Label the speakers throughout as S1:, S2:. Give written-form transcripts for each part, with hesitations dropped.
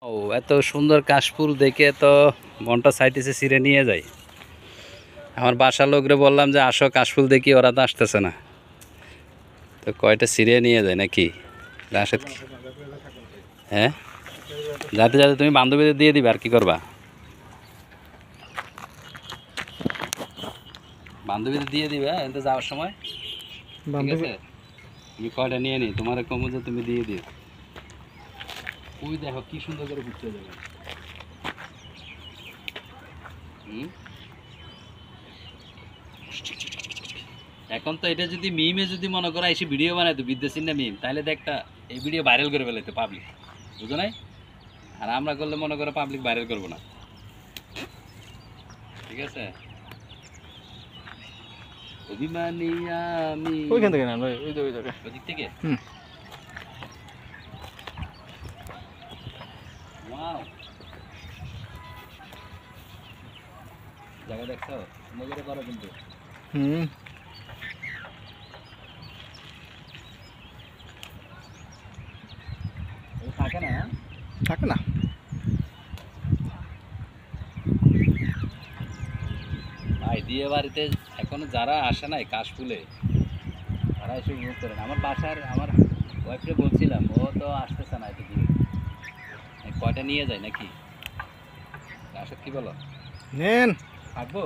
S1: ও এত সুন্দর কাশফুল দেখে তো মনটা চাইতেছে ছিঁড়ে নিয়ে যাই। আমার বাসার লোকরে বললাম যে আসো কাশফুল দেখি, ওরা তো আসতেছে না, তো কয়টা ছিঁড়ে নিয়ে যায় নাকি রাশেদ? হ্যাঁ, যাতে যাতে তুমি বান্ধবীদের দিয়ে দিবে, আর কি করবা? বান্ধবীদের দিয়ে দিবে এতে যাওয়ার সময়, ঠিক আছে? তুমি কয়টা নিয়ে নি, তোমার কমো যে তুমি দিয়ে দিও। ওই দেখো কি সুন্দর করে ঘুরতে যাবে। এখন তো এটা যদি মিমে যদি মনে করো এসে ভিডিও বানাইতো বিদ্যাসীন না মিম, তাহলে দেখটা এই ভিডিও ভাইরাল করে ফেলাইতো পাবলিক, বুঝো নাই? আর আমরা করলে মনে করো পাবলিক ভাইরাল করবো না, ঠিক আছে? অভিমানী আমি
S2: ওইখান থেকে না ভাই, ওই জায়গায়
S1: ওদিক থেকে। ওয়াও, জায়গা দেখছো নজরে করো কিন্তু। থাকে না,
S2: থাকে না।
S1: ভাই বিয়ে বাড়িতে এখনো যারা আসে নাই কাশফুলে, তারা এসে উপভোগ করেন। আমার বাসার আমার ওয়াইফকে বলছিলাম, ও তো আসতেছে না, এত দূরে কয়টা নিয়ে যায় নাকি? আসলে কি বলো,
S2: নেন
S1: থাকবো?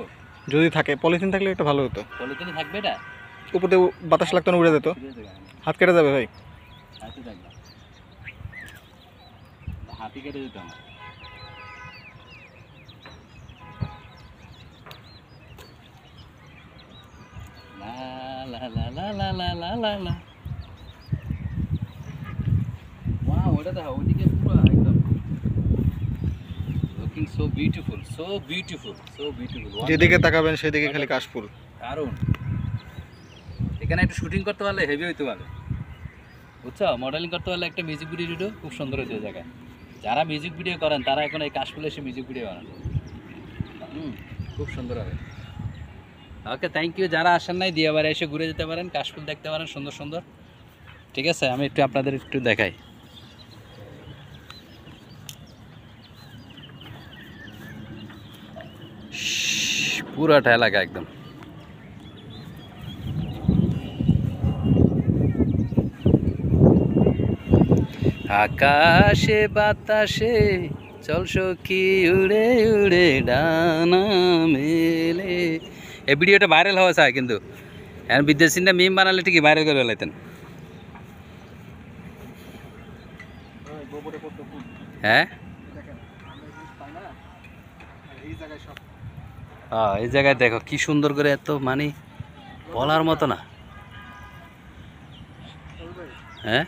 S2: যদি থাকে, পলিথিন থাকলে একটা ভালো হতো।
S1: পলিথিনে থাকবে এটা,
S2: উপর দিয়ে বাতাস লাগতো না, উড়ে যেত, হাত কেটে যাবে ভাই।
S1: হাতে থাকবে, হাতি কেটে যেত আমার। লা লা লা লা লা লা লা লা লা। ওয়াও, ওটা দেখো ওইদিকে পুরো একদম looking so beautiful, so beautiful, so beautiful.
S2: যেদিকে তাকাবেন সেদিকে খালি কাশফুল।
S1: কারণ এখানে একটু শুটিং করতে পারলে হেভি হইতে পারে, বুঝছো? মডেলিং করতে পারলে একটা মিউজিক ভিডিও খুব সুন্দর হইতে জায়গায়। যারা মিউজিক ভিডিও করেন তারা এখন এই কাশফুলে এসে মিউজিক ভিডিও বানান, খুব সুন্দর হবে। ওকে, থ্যাংক ইউ। যারা আসেন নাই দিয়াবাড়ি এসে ঘুরে যেতে পারেন, কাশফুল দেখতে পারেন সুন্দর সুন্দর, ঠিক আছে? আমি একটু আপনাদের একটু দেখাই। পুরাটা এলাকা একদম আকাশে বাতাসে চল সখী উড়ে উড়ে ডানা মেলে। এই ভিডিওটা ভাইরাল হওয়া চাই কিন্তু, এখন বিদ্যাসীনটা মিম বানালে ঠিকই ভাইরাল করে ফেলাইতেন। হ্যাঁ, এই জায়গায় দেখো কি সুন্দর করে, এত মানে বলার মতো না। হ্যাঁ,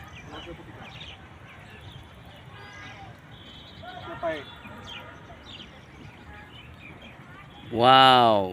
S1: ওয়াও।